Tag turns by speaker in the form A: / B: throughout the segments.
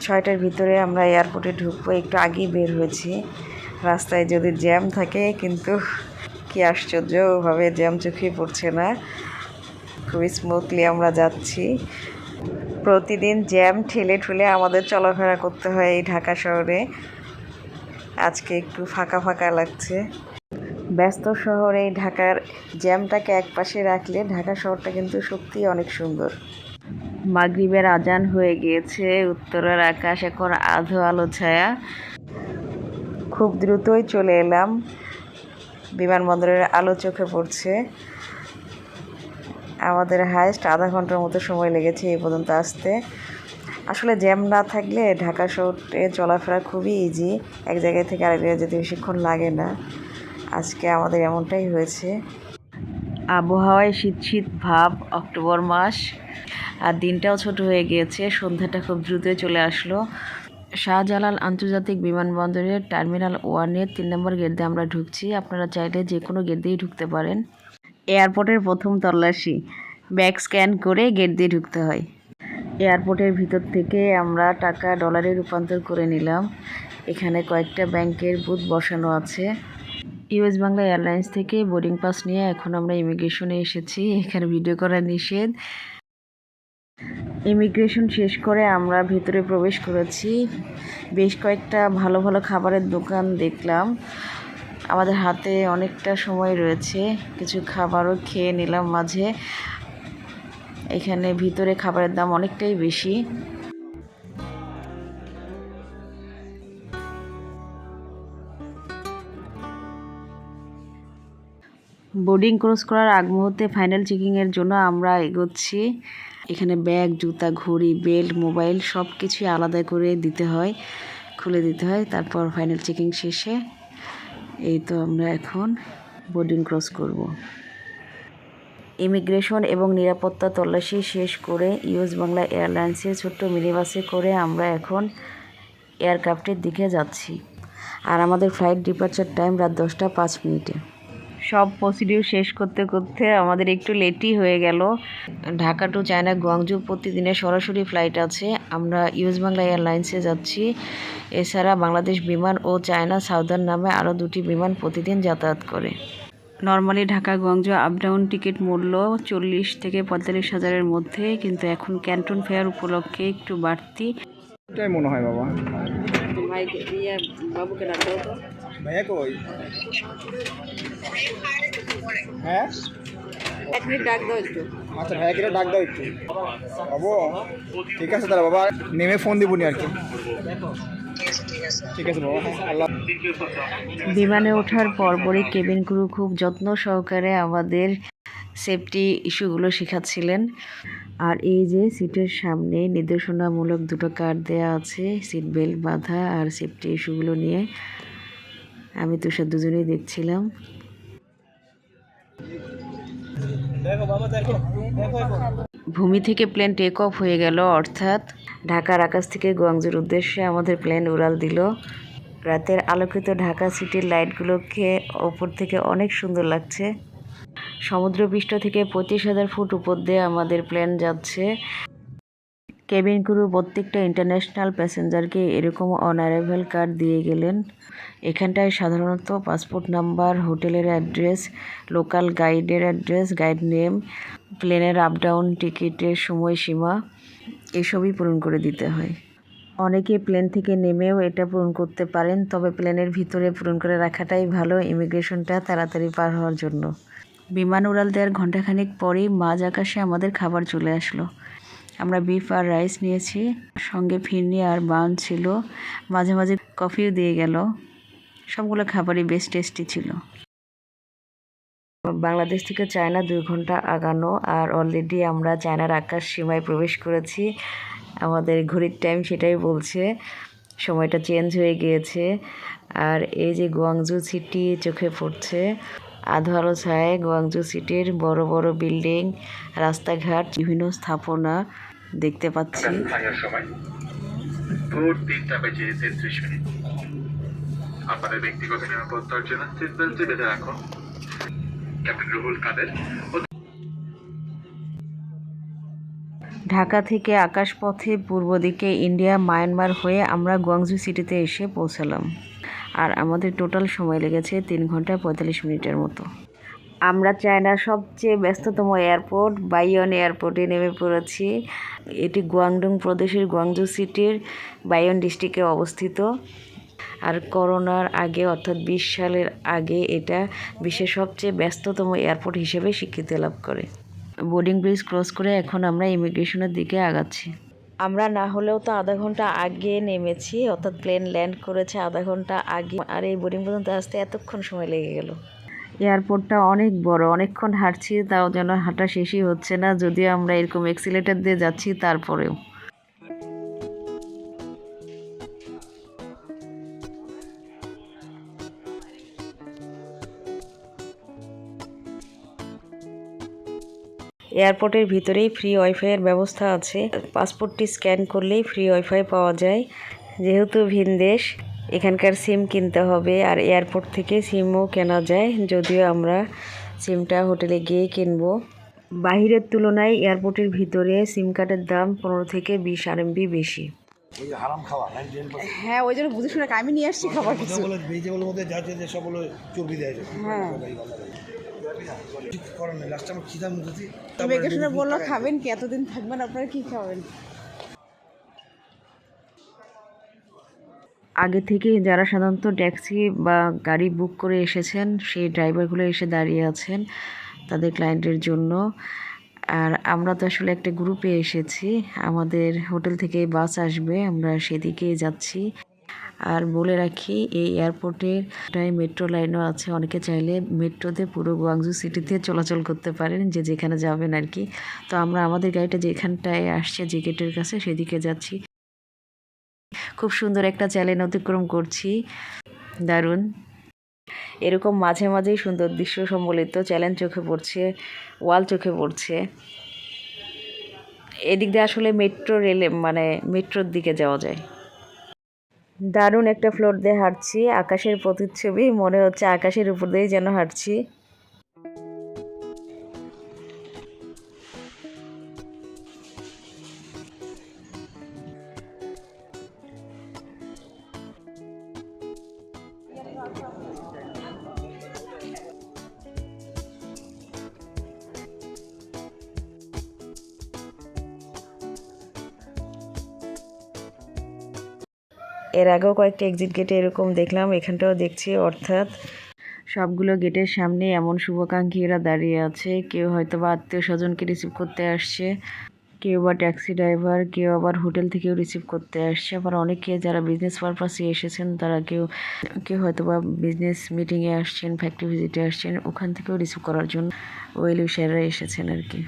A: 6টার ভিতরে আমরা এয়ারপোর্টে ঢুকবো। একটু আগেই বের হয়েছি, রাস্তায় যদি জ্যাম থাকে, কিন্তু কি আশ্চর্য, ওভাবে জ্যাম চোখে পড়ছে না, খুবই স্মুথলি আমরা যাচ্ছি। প্রতিদিন জ্যাম ঠেলে ঠুলে আমাদের চলাফেরা করতে হয় এই ঢাকা শহরে। আজকে একটু ফাঁকা ফাঁকা লাগছে। ব্যস্ত শহরে ঢাকার জ্যামটাকে একপাশে রাখলে ঢাকা শহরটা কিন্তু সত্যিই অনেক সুন্দর। মাগরিবের আজান হয়ে গিয়েছে, উত্তরের আকাশ এখন আধো আলো ছায়া। খুব দ্রুতই চলে এলাম, বিমানবন্দরের আলো চোখে পড়ছে। আমাদের হাইস্ট আধা ঘন্টার মতো সময় লেগেছে এই পর্যন্ত আসতে। আসলে জ্যাম না থাকলে ঢাকা শহরে চলাফেরা খুবই ইজি, এক জায়গায় থেকে আরেক জায়গায় যেতে বেশিক্ষণ লাগে না। আজকে আমাদের এমনটাই হয়েছে। আবহাওয়ায় শীত শীত ভাব, অক্টোবর মাস, আর দিনটাও ছোট হয়ে গিয়েছে। সন্ধ্যাটা খুব দ্রুতই চলে আসলো। শাহজালাল আন্তর্জাতিক বিমানবন্দরের টার্মিনাল 1-এর 3 নম্বর গেট দিয়ে আমরা ঢুকছি। আপনারা চাইলে যে কোনো গেট দিয়েই ঢুকতে পারেন। এয়ারপোর্টের প্রথম তল্লাশি, ব্যাগ স্ক্যান করে গেট দিয়ে ঢুকতে হয়। এয়ারপোর্টের ভিতর থেকে আমরা টাকা ডলারে রূপান্তর করে নিলাম। এখানে কয়েকটা ব্যাংকের বুথ বসানো আছে। ইউএস বাংলা এয়ারলাইন্স থেকে বোর্ডিং পাস নিয়ে এখন আমরা ইমিগ্রেশনে এসেছি। এখানে ভিডিও করা নিষেধ। ইমিগ্রেশন শেষ করে আমরা ভেতরে প্রবেশ করেছি। বেশ কয়েকটা ভালো ভালো খাবারের দোকান দেখলাম। আমাদের হাতে অনেকটা সময় রয়েছে, কিছু খাবারও খেয়ে নিলাম মাঝে। এখানে ভিতরে খাবারের দাম অনেকটাই বেশি। বোর্ডিং ক্রস করার আগ মুহূর্তে ফাইনাল চেকিংয়ের জন্য আমরা এগোচ্ছি। এখানে ব্যাগ, জুতা, ঘড়ি, বেল্ট, মোবাইল সব কিছুই আলাদা করে দিতে হয়, খুলে দিতে হয়। তারপর ফাইনাল চেকিং শেষে এই তো আমরা এখন বোর্ডিং ক্রস করব। ইমিগ্রেশন এবং নিরাপত্তা তল্লাশি শেষ করে ইউএস বাংলা এয়ারলাইন্সের ছোট্ট মিনি বাসে করে আমরা এখন এয়ারক্রাফটের দিকে যাচ্ছি। আর আমাদের ফ্লাইট ডিপার্চার টাইম রাত 10টা 5 মিনিটে। সব প্রসিডিউর শেষ করতে করতে আমাদের একটু লেটই হয়ে গেল। ঢাকা টু চায়না গুয়াংজু প্রতিদিনের সরাসরি ফ্লাইট আছে। আমরা ইউএস বাংলা এয়ারলাইন্সে যাচ্ছি। এছাড়া বাংলাদেশ বিমান ও চায়না সাউদার্ন নামে আরও 2টি বিমান প্রতিদিন যাতায়াত করে। Normally Dhaka Guangzhou up down ticket মূল্য 40 থেকে 45 হাজারের মধ্যে, কিন্তু এখন ক্যান্টন ফেয়ার উপলক্ষে একটু বাড়তি।
B: এটাই মনে হয় বাবা।
A: বাবুকে ডাক দাও তো।
B: ভাইয়া কই? হ্যাঁ,
A: 1 মিনিট ডাক দাও একটু।
B: আচ্ছা ভাইয়াকে ডাক দাও একটু। বাবু ঠিক আছে তাহলে বাবা, নেমে ফোন দিবনি আর কি। ঠিক আছে বাবা, আল্লাহ।
A: বিমানে ওঠার পরপরই কেবিন ক্রু খুব যত্ন সহকারে আমাদের সেফটি ইস্যুগুলো শেখাচ্ছিলেন। আর এই যে সিটের সামনে নির্দেশনামূলক 2টো কার্ড দেওয়া আছে, সিট বেল্ট বাঁধা আর সেফটি ইস্যুগুলো নিয়ে। আমি তুষার দুজনেই দেখছিলাম। ভূমি থেকে প্লেন টেক অফ হয়ে গেল, অর্থাৎ ঢাকার আকাশ থেকে গুয়াংজুর উদ্দেশ্যে আমাদের প্লেন উড়াল দিল। রাতের আলোকিত ঢাকা সিটির লাইটগুলোকে ওপর থেকে অনেক সুন্দর লাগছে। সমুদ্রপৃষ্ঠ থেকে 25,000 ফুট উপর দিয়ে আমাদের প্লেন যাচ্ছে। কেবিন ক্রু প্রত্যেকটা ইন্টারন্যাশনাল প্যাসেঞ্জারকে এরকম অন অ্যারাইভাল কার্ড দিয়ে গেলেন। এখানটায় সাধারণত পাসপোর্ট নাম্বার, হোটেলের অ্যাড্রেস, লোকাল গাইডের অ্যাড্রেস, গাইড নেম, প্লেনের আপ ডাউন টিকিটের সময়সীমা এসবই পূরণ করে দিতে হয়। অনেকে প্লেন থেকে নেমেও এটা পূরণ করতে পারেন, তবে প্লেনের ভিতরে পূরণ করে রাখাটাই ভালো ইমিগ্রেশনটা তাড়াতাড়ি পার হওয়ার জন্য। বিমান উড়াল দেওয়ার ঘণ্টাখানেক পরেই মাঝ আকাশে আমাদের খাবার চলে আসলো। আমরা বিফ আর রাইস নিয়েছি, সঙ্গে ফিরনি আর বান ছিল, মাঝে মাঝে কফিও দিয়ে গেল। সবগুলো খাবারই বেশ টেস্টি ছিল। বাংলাদেশ থেকে চায়না 2 ঘন্টা আগানো, আর অলরেডি আমরা চায়নার আকাশ সীমায় প্রবেশ করেছি। আমাদের ঘড়ির টাইম সেটাই বলছে, সময়টা চেঞ্জ হয়ে গিয়েছে। আর এই যে গুয়াংজু সিটি চোখে পড়ছে, আধো আলো ছায়ায় গুয়াংজু সিটির বড় বড় বিল্ডিং, রাস্তাঘাট, বিভিন্ন স্থাপনা দেখতে পাচ্ছি।
C: আপনাদের ব্যক্তিগত নিরাপত্তার জন্য সিট বেল্ট বেঁধে রাখুন। ক্যাপ্টেন রুহুল কাদের।
A: ঢাকা থেকে আকাশপথে পূর্ব দিকে ইন্ডিয়া মায়ানমার হয়ে আমরা গুয়াংজু সিটিতে এসে পৌঁছালাম। আর আমাদের টোটাল সময় লেগেছে 3 ঘন্টা 45 মিনিটের মতো। আমরা চায়নার সবচেয়ে ব্যস্ততম এয়ারপোর্ট বাইয়ন এয়ারপোর্টে নেমে পড়েছি। এটি গুয়াংডং প্রদেশের গুয়াংজু সিটির বাইয়ন ডিস্ট্রিক্টে অবস্থিত। আর করোনার আগে অর্থাৎ 20 সালের আগে এটা বিশ্বের সবচেয়ে ব্যস্ততম এয়ারপোর্ট হিসেবে স্বীকৃতি লাভ করে। বোর্ডিং ব্রিজ ক্রস করে এখন আমরা ইমিগ্রেশনের দিকে আগাচ্ছি। আমরা না হলেও তো আধা ঘন্টা আগে নেমেছি, অর্থাৎ প্লেন ল্যান্ড করেছে আধা ঘন্টা আগে, আর এই বোর্ডিং পর্যন্ত আসতে এতক্ষণ সময় লেগে গেল। এয়ারপোর্টটা অনেক বড়, অনেকক্ষণ হাঁটছি তাও যেন হাঁটা শেষই হচ্ছে না, যদিও আমরা এরকম এক্সিলেটর দিয়ে যাচ্ছি তারপরেও। এয়ারপোর্টের ভিতরেই ফ্রি ওয়াইফাইয়ের ব্যবস্থা আছে। পাসপোর্টটি স্ক্যান করলেই ফ্রি ওয়াইফাই পাওয়া যায়। যেহেতু ভিন দেশ, এখানকার সিম কিনতে হবে, আর এয়ারপোর্ট থেকে সিমও কেনা যায়, যদিও আমরা সিমটা হোটেলে গিয়ে কিনবো। বাহিরের তুলনায় এয়ারপোর্টের ভিতরে সিম কার্ডের দাম 15 থেকে 20 RMB বেশি।
D: হ্যাঁ, ওই জন্য বুঝে শুনে আমি নিয়ে আসছি খাবার কিছু।
E: ভেজিটেবলের মধ্যে যা যে সব হলো চর্বি দেয়।
D: হ্যাঁ,
E: করেন না, লাস্টে আমার খিদার মধ্যে
D: ইমিগ্রেশনে বললো খাবেন কি, এতদিন থাকবেন, আপনারা কি খাবেন?
A: আগে থেকে যারা সাধারণত ট্যাক্সি বা গাড়ি বুক করে এসেছেন সেই ড্রাইভারগুলো এসে দাঁড়িয়ে আছেন তাদের ক্লায়েন্টের জন্য। আর আমরা তো আসলে একটা গ্রুপে এসেছি, আমাদের হোটেল থেকে বাস আসবে, আমরা সেদিকে যাচ্ছি। আর বলে রাখি এই এয়ারপোর্টের মেট্রো লাইনও আছে, অনেকে চাইলে মেট্রোতে পুরো গুয়াংজু সিটিতে চলাচল করতে পারেন, যে যেখানে যাবেন আর কি। তো আমরা আমাদের গাড়িটা যেখানটায় আসছে যে গেটের কাছে সেদিকে যাচ্ছি। খুব সুন্দর একটা চ্যালেঞ্জ অতিক্রম করছি, দারুণ। এরকম মাঝে মাঝেই সুন্দর দৃশ্য সম্বলিত চ্যালেঞ্জ চোখে পড়ছে, ওয়াল চোখে পড়ছে। এদিক দিয়ে আসলে মেট্রো রেলে মানে মেট্রোর দিকে যাওয়া যায়। দারুণ একটা ফ্লোর দিয়ে হাঁটছি, আকাশের প্রতিচ্ছবি, মনে হচ্ছে আকাশের উপর দিয়েই যেন হাঁটছি। এর আগেও কয়েকটা এক্সিট গেটে এরকম দেখলাম, এখানটাও দেখছি। অর্থাৎ সবগুলো গেটের সামনে এমন শুভাকাঙ্ক্ষীরা দাঁড়িয়ে আছে, কেউ হয়তো বা আত্মীয় স্বজনকে রিসিভ করতে আসছে, কেউ বা ট্যাক্সি ড্রাইভার, কেউ আবার হোটেল থেকেও রিসিভ করতে আসছে। আবার অনেকে যারা বিজনেস পারপাসে এসেছেন তারা কেউ হয়তো বা বিজনেস মিটিংয়ে আসছেন, ফ্যাক্টরি ভিজিটে আসছেন, ওখান থেকেও রিসিভ করার জন্য ওয়েল উইশাররা এসেছেন আর কি।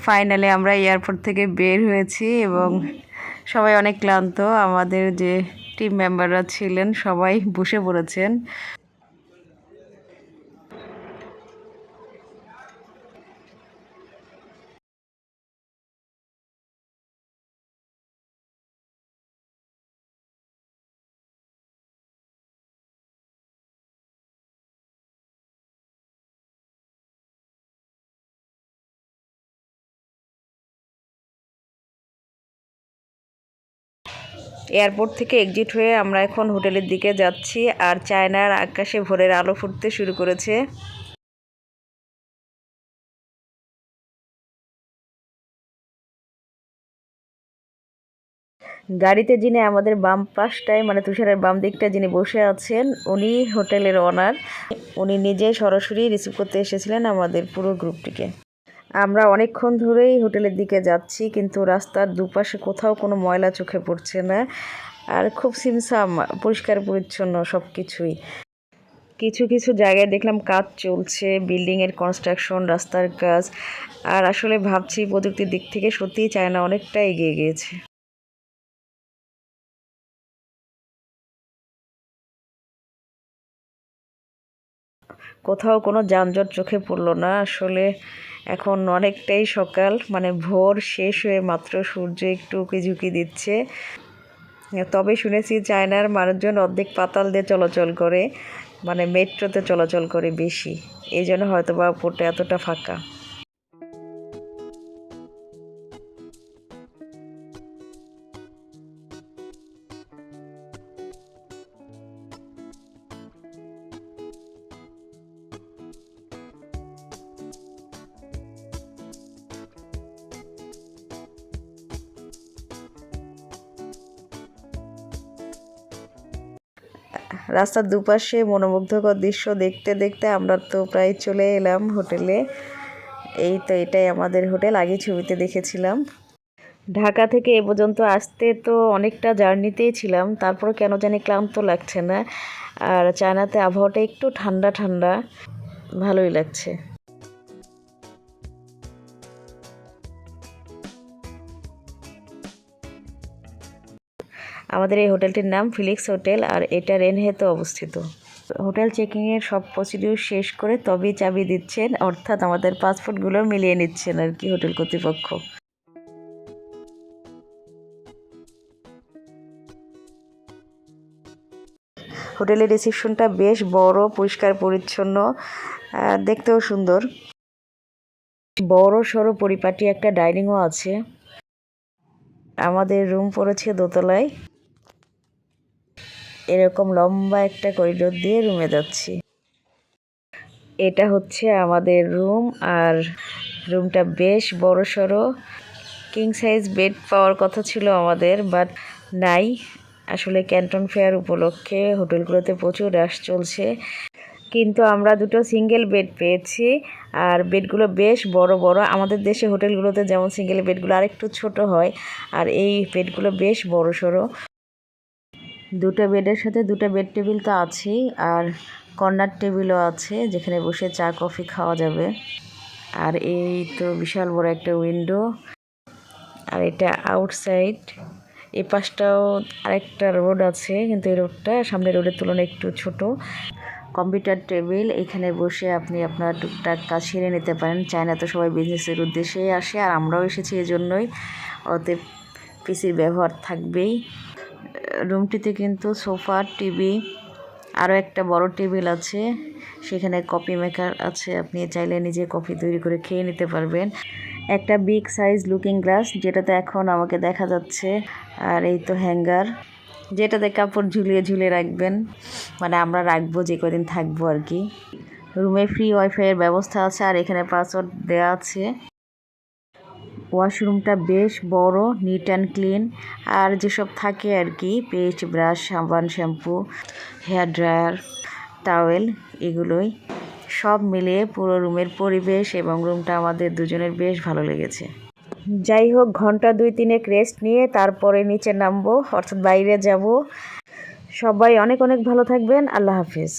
A: ফাইনালি আমরা এয়ারপোর্ট থেকে বের হয়েছি এবং সবাই অনেক ক্লান্ত। আমাদের যে টিম মেম্বাররা ছিলেন সবাই বসে পড়েছেন। এয়ারপোর্ট থেকে এক্সিট হয়ে আমরা এখন হোটেলের দিকে যাচ্ছি, আর চায়নার আকাশে ভোরের আলো ফুটতে শুরু করেছে। গাড়িতে যিনি আমাদের বাম পাশটায় মানে তুষারের বাম দিকটা যিনি বসে আছেন উনি হোটেলের ওনার, উনি নিজে সরাসরি রিসিভ করতে এসেছিলেন আমাদের পুরো গ্রুপটিকে। আমরা অনেকক্ষণ ধরেই হোটেলের দিকে যাচ্ছি, কিন্তু রাস্তার দুপাশে কোথাও কোনো ময়লা চোখে পড়ছে না, আর খুব সিমসাম, পরিষ্কার পরিচ্ছন্ন সব কিছুই। কিছু কিছু জায়গায় দেখলাম কাজ চলছে, বিল্ডিংয়ের কনস্ট্রাকশন, রাস্তার কাজ। আর আসলে ভাবছি প্রযুক্তির দিক থেকে সত্যিই চায়না অনেকটা এগিয়ে গিয়েছে। কোথাও কোনো যানজট চোখে পড়লো না। আসলে এখন অনেকটাই সকাল, মানে ভোর শেষ হয়ে মাত্র সূর্য একটু উঁকি দিচ্ছে। তবে শুনেছি চায়নার মানুষজন অর্ধেক পাতাল দিয়ে চলাচল করে, মানে মেট্রোতে চলাচল করে বেশি, এই জন্য হয়তো বা উপরটা এতটা ফাঁকা। রাস্তার দুপাশে মনোমুগ্ধকর দৃশ্য দেখতে দেখতে আমরা তো প্রায় চলে এলাম হোটেলে। এই তো এটাই আমাদের হোটেল, আগে ছবিতে দেখেছিলাম। ঢাকা থেকে এ পর্যন্ত আসতে তো অনেকটা জার্নিতেই ছিলাম, তারপর কেন জানি ক্লান্ত লাগছে না। আর চায়নাতে আবহাওয়াটা একটু ঠান্ডা ঠান্ডা, ভালোই লাগছে। আমাদের এই হোটেলটির নাম ফিলিক্স হোটেল, আর এটা রেনহেতে অবস্থিত। হোটেল চেকিংয়ের সব প্রসিডিউর শেষ করে তবেই চাবি দিচ্ছেন, অর্থাৎ আমাদের পাসপোর্টগুলো মিলিয়ে নিচ্ছেন আর কি হোটেল কর্তৃপক্ষ। হোটেলের রিসেপশনটা বেশ বড়, পরিষ্কার পরিচ্ছন্ন, দেখতেও সুন্দর। বড় সড়ো পরিপাটি একটা ডাইনিংও আছে। আমাদের রুম পড়েছে দোতলায়। এরকম লম্বা একটা করিডোর দিয়ে রুমে যাচ্ছি। এটা হচ্ছে আমাদের রুম, আর রুমটা বেশ বড় সড়ো। কিং সাইজ বেড পাওয়ার কথা ছিল আমাদের, বাট নাই। আসলে ক্যান্টন ফেয়ার উপলক্ষে হোটেলগুলোতে প্রচুর রাশ চলছে, কিন্তু আমরা দুটো সিঙ্গেল বেড পেয়েছি। আর বেডগুলো বেশ বড় বড়। আমাদের দেশে হোটেলগুলোতে যেমন সিঙ্গেল বেডগুলো আরেকটু ছোট হয়, আর এই বেডগুলো বেশ বড় সড়ো। দুটো বেডের সাথে দুটো বেড টেবিল তো আছেই, আর কর্নার টেবিলও আছে যেখানে বসে চা কফি খাওয়া যাবে। আর এই তো বিশাল বড় একটা উইন্ডো, আর এটা আউটসাইড। এই পাশটাও আরেকটা রোড আছে, কিন্তু এই রোডটা সামনের রোডের তুলনায় একটু ছোট। কম্পিউটার টেবিল, এখানে বসে আপনি আপনার টুকটাক কাজ সেরে নিতে পারেন। চায়না তো সবাই বিজনেসের উদ্দেশ্যেই আসে, আর আমরাও এসেছি এজন্যই। অতএব পিসির ব্যবহার থাকবেই। রুমটিতে কিন্তু সোফা, টিভি, আরও একটা বড় টেবিল আছে। সেখানে কফি মেকার আছে, আপনি চাইলে নিজে কফি তৈরি করে খেয়ে নিতে পারবেন। একটা বিগ সাইজ লুকিং গ্লাস, যেটাতে এখন আমাকে দেখা যাচ্ছে। আর এই তো হ্যাঙ্গার, যেটাতে কাপড় ঝুলিয়ে ঝুলিয়ে রাখবেন, মানে আমরা রাখবো যে কদিন থাকবো আর কি। রুমে ফ্রি ওয়াইফাইয়ের ব্যবস্থা আছে, আর এখানে পাসওয়ার্ড দেওয়া আছে। ওয়াশরুমটা বেশ বড়, নিট অ্যান্ড ক্লিন। আর যেসব থাকে আর কি, পেস্ট, ব্রাশ, সাবান, শ্যাম্পু, হেয়ার ড্রায়ার, টাওয়েল, এগুলোই সব মিলিয়ে পুরো রুমের পরিবেশ এবং রুমটা আমাদের দুজনের বেশ ভালো লেগেছে। যাই হোক, ঘন্টা 2-3 রেস্ট নিয়ে তারপরে নিচে নামবো, অর্থাৎ বাইরে যাব। সবাই অনেক অনেক ভালো থাকবেন। আল্লাহ হাফিজ।